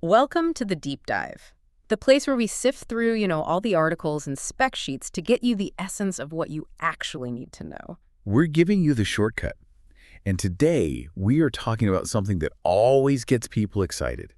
Welcome to the Deep Dive, the place where we sift through, all the articles and spec sheets to get you the essence of what you actually need to know. We're giving you the shortcut. And today, we are talking about something that always gets people excited.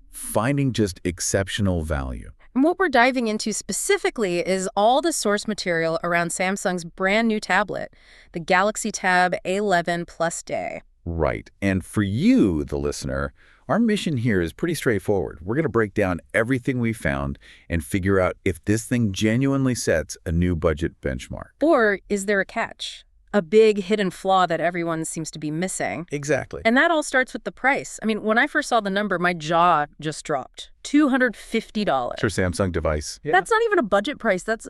Finding just exceptional value. And what we're diving into specifically is all the source material around Samsung's brand new tablet, the Galaxy Tab A11 Plus Day. Right. And for you, the listener, our mission here is pretty straightforward. We're going to break down everything we found and figure out if this thing genuinely sets a new budget benchmark. Or is there a catch? A big hidden flaw that everyone seems to be missing. Exactly. And that all starts with the price. I mean, when I first saw the number, my jaw just dropped. $250. For a Samsung device. Yeah. That's not even a budget price. That's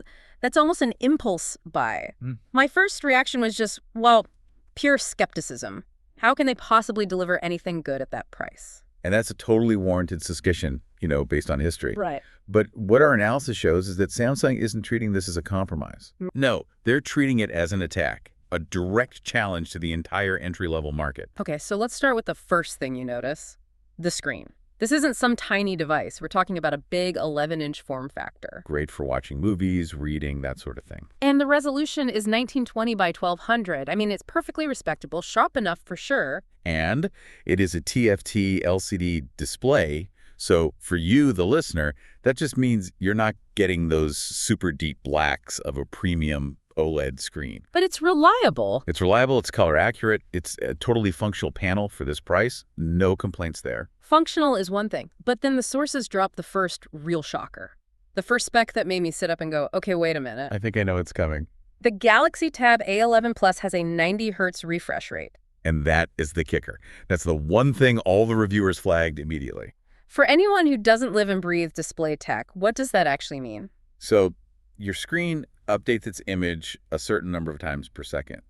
almost an impulse buy. My first reaction was just, well, pure skepticism. How can they possibly deliver anything good at that price? And that's a totally warranted suspicion, based on history. Right. But what our analysis shows is that Samsung isn't treating this as a compromise. No, they're treating it as an attack, a direct challenge to the entire entry-level market. Okay, so let's start with the first thing you notice, the screen. This isn't some tiny device. We're talking about a big 11-inch form factor. Great for watching movies, reading, that sort of thing. And the resolution is 1920 by 1200. I mean, it's perfectly respectable, sharp enough for sure. And it is a TFT LCD display. So for you, the listener, that just means you're not getting those super deep blacks of a premium OLED screen. But it's reliable. It's reliable, it's color accurate, it's a totally functional panel for this price. No complaints there. Functional is one thing, but then the sources drop the first real shocker. The first spec that made me sit up and go, okay, wait a minute. I think I know it's coming. The Galaxy Tab A11 Plus has a 90 Hz refresh rate. And that is the kicker. That's the one thing all the reviewers flagged immediately. For anyone who doesn't live and breathe display tech, what does that actually mean? So your screen updates its image a certain number of times per second.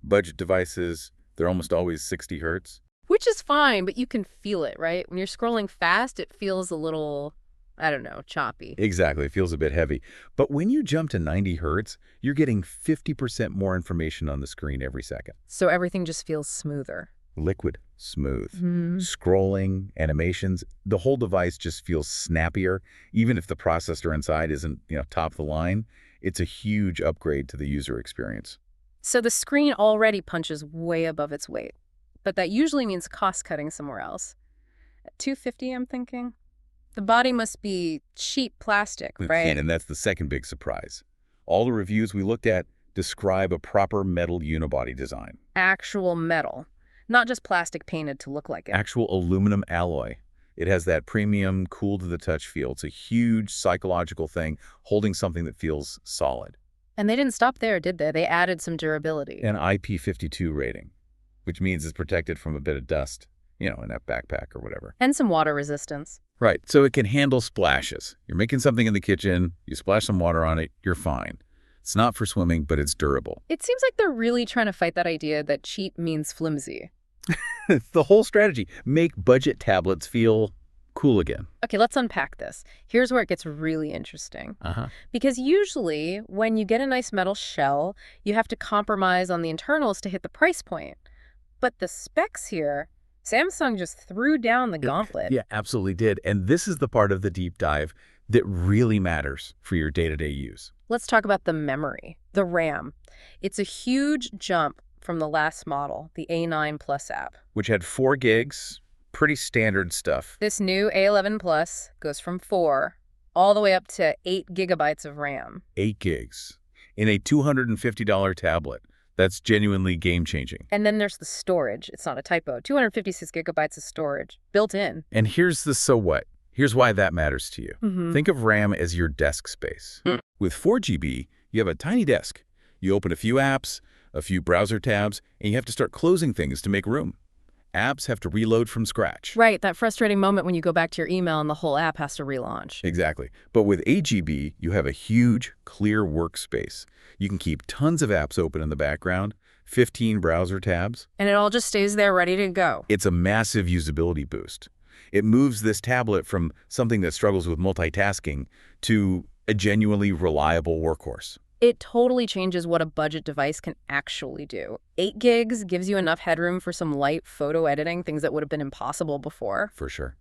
Budget devices, they're almost always 60 hertz. Which is fine, but you can feel it, right? When you're scrolling fast, it feels a little, I don't know, choppy. Exactly. It feels a bit heavy. But when you jump to 90 hertz, you're getting 50% more information on the screen every second. So everything just feels smoother. Liquid, smooth. Scrolling, animations, the whole device just feels snappier. Even if the processor inside isn't, top of the line, it's a huge upgrade to the user experience. So the screen already punches way above its weight. But that usually means cost-cutting somewhere else. At $250, I'm thinking? The body must be cheap plastic, right? And that's the second big surprise. All the reviews we looked at describe a proper metal unibody design. Actual metal. Not just plastic painted to look like it. Actual aluminum alloy. It has that premium, cool-to-the-touch feel. It's a huge psychological thing, holding something that feels solid. And they didn't stop there, did they? They added some durability. An IP52 rating, which means it's protected from a bit of dust, in that backpack or whatever. And some water resistance. Right, so it can handle splashes. You're making something in the kitchen, you splash some water on it, you're fine. It's not for swimming, but it's durable. It seems like they're really trying to fight that idea that cheap means flimsy. It's the whole strategy. Make budget tablets feel cool again. Okay, let's unpack this. Here's where it gets really interesting. Because usually, when you get a nice metal shell, you have to compromise on the internals to hit the price point. But the specs here, Samsung just threw down the gauntlet. Yeah, absolutely did. And this is the part of the deep dive that really matters for your day-to-day use. Let's talk about the memory, the RAM. It's a huge jump from the last model, the A9 Plus app. Which had 4 gigs, pretty standard stuff. This new A11 Plus goes from 4 all the way up to 8 gigabytes of RAM. 8 gigs in a $250 tablet. That's genuinely game-changing. And then there's the storage. It's not a typo. 256 gigabytes of storage built in. And here's the so what. Here's why that matters to you. Think of RAM as your desk space. With 4 GB, you have a tiny desk. You open a few apps, a few browser tabs, and you have to start closing things to make room. Apps have to reload from scratch. Right, that frustrating moment when you go back to your email and the whole app has to relaunch. Exactly. But with 8 GB, you have a huge, clear workspace. You can keep tons of apps open in the background, 15 browser tabs. And it all just stays there ready to go. It's a massive usability boost. It moves this tablet from something that struggles with multitasking to a genuinely reliable workhorse. It totally changes what a budget device can actually do. 8 gigs gives you enough headroom for some light photo editing, things that would have been impossible before. For sure.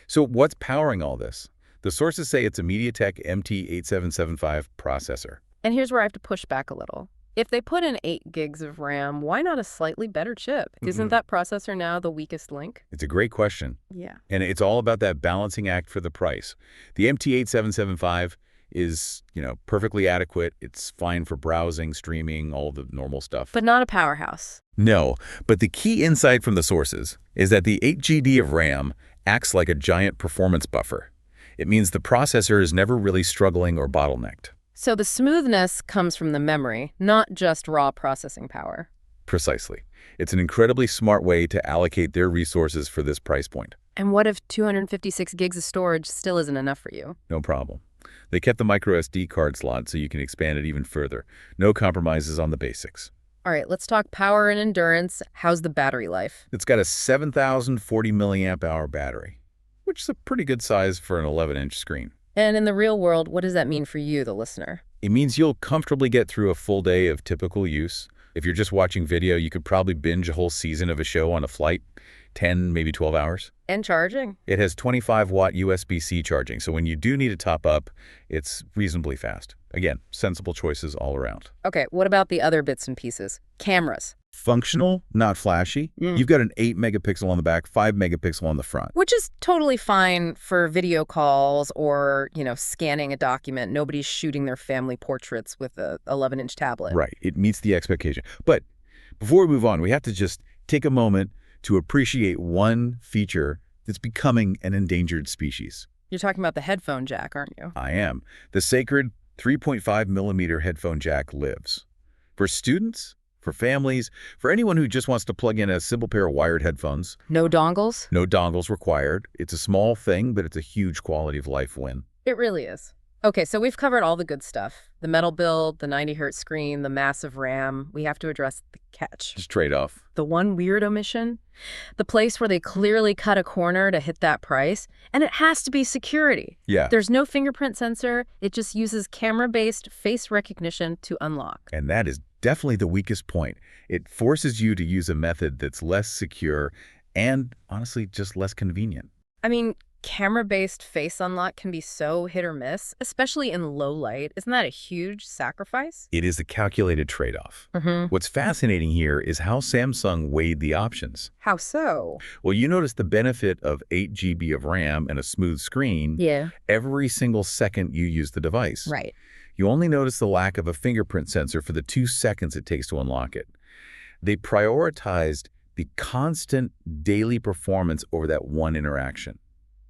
So what's powering all this? The sources say it's a MediaTek MT8775 processor. And here's where I have to push back a little. If they put in 8 gigs of RAM, why not a slightly better chip? Isn't that processor now the weakest link? It's a great question. Yeah. And it's all about that balancing act for the price. The MT8775 is, perfectly adequate. It's fine for browsing, streaming, all the normal stuff. But not a powerhouse. No, but the key insight from the sources is that the 8 GB of RAM acts like a giant performance buffer. It means the processor is never really struggling or bottlenecked. So the smoothness comes from the memory, not just raw processing power. Precisely. It's an incredibly smart way to allocate their resources for this price point. And what if 256 gigs of storage still isn't enough for you? No problem. They kept the micro SD card slot so you can expand it even further. No compromises on the basics. All right, let's talk power and endurance. How's the battery life? It's got a 7,040 milliamp hour battery, which is a pretty good size for an 11-inch screen. And in the real world, what does that mean for you, the listener? It means you'll comfortably get through a full day of typical use. If you're just watching video, you could probably binge a whole season of a show on a flight, 10, maybe 12 hours. And charging? It has 25-watt USB-C charging, so when you do need to top up, it's reasonably fast. Again, sensible choices all around. Okay, what about the other bits and pieces? Cameras. Functional, not flashy. You've got an 8-megapixel on the back, 5-megapixel on the front. Which is totally fine for video calls or, scanning a document. Nobody's shooting their family portraits with a 11-inch tablet. Right. It meets the expectation. But before we move on, we have to just take a moment to appreciate one feature that's becoming an endangered species. You're talking about the headphone jack, aren't you? I am. The sacred 3.5-millimeter headphone jack lives. For students, for families, for anyone who just wants to plug in a simple pair of wired headphones. No dongles? No dongles required. It's a small thing, but it's a huge quality of life win. It really is. Okay, so we've covered all the good stuff. The metal build, the 90-hertz screen, the massive RAM. We have to address the catch. Just trade off. The one weird omission? The place where they clearly cut a corner to hit that price. And it has to be security. Yeah. There's no fingerprint sensor. It just uses camera-based face recognition to unlock. And that is definitely the weakest point. It forces you to use a method that's less secure and, honestly, just less convenient. I mean, camera-based face unlock can be so hit or miss, especially in low light. Isn't that a huge sacrifice? It is a calculated trade-off. What's fascinating here is how Samsung weighed the options. How so? Well, you notice the benefit of 8 GB of RAM and a smooth screen every single second you use the device. Right. You only notice the lack of a fingerprint sensor for the 2 seconds it takes to unlock it. They prioritized the constant daily performance over that one interaction.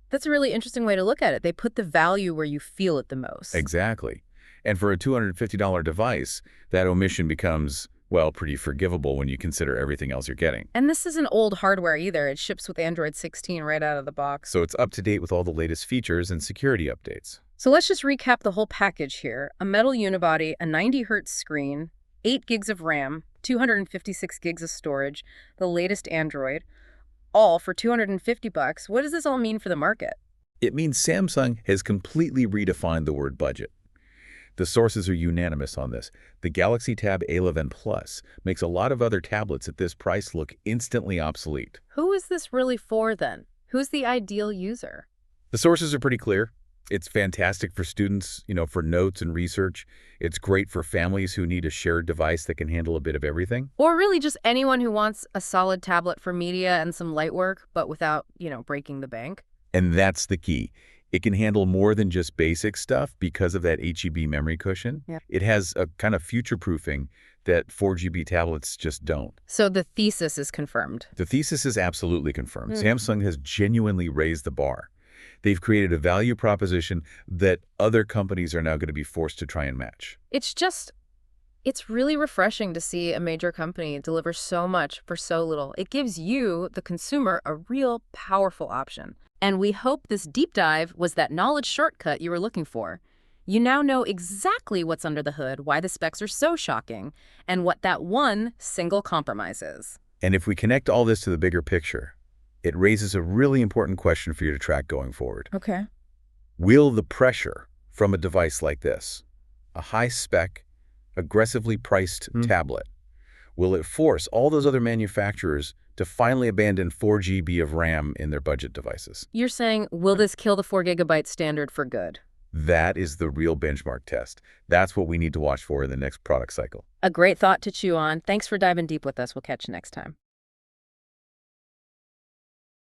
That's a really interesting way to look at it. They put the value where you feel it the most. Exactly. And for a $250 device, that omission becomes, well, pretty forgivable when you consider everything else you're getting. And this isn't old hardware either. It ships with Android 16 right out of the box. So it's up to date with all the latest features and security updates. So let's just recap the whole package here. A metal unibody, a 90-hertz screen, 8 gigs of RAM, 256 gigs of storage, the latest Android, all for $250. What does this all mean for the market? It means Samsung has completely redefined the word budget. The sources are unanimous on this. The Galaxy Tab A11 Plus makes a lot of other tablets at this price look instantly obsolete. Who is this really for then? Who's the ideal user? The sources are pretty clear. It's fantastic for students, for notes and research. It's great for families who need a shared device that can handle a bit of everything. Or really just anyone who wants a solid tablet for media and some light work, but without, breaking the bank. And that's the key. It can handle more than just basic stuff because of that 8 GB memory cushion. Yep. It has a kind of future-proofing that 4 GB tablets just don't. So the thesis is confirmed. The thesis is absolutely confirmed. Samsung has genuinely raised the bar. They've created a value proposition that other companies are now going to be forced to try and match. It's really refreshing to see a major company deliver so much for so little. It gives you, the consumer, a real powerful option. And we hope this deep dive was that knowledge shortcut you were looking for. You now know exactly what's under the hood, why the specs are so shocking, and what that one single compromise is. And if we connect all this to the bigger picture, it raises a really important question for you to track going forward. Okay. Will the pressure from a device like this, a high-spec, aggressively priced tablet, will it force all those other manufacturers to finally abandon 4 GB of RAM in their budget devices. You're saying, will this kill the 4 GB standard for good? That is the real benchmark test. That's what we need to watch for in the next product cycle. A great thought to chew on. Thanks for diving deep with us. We'll catch you next time.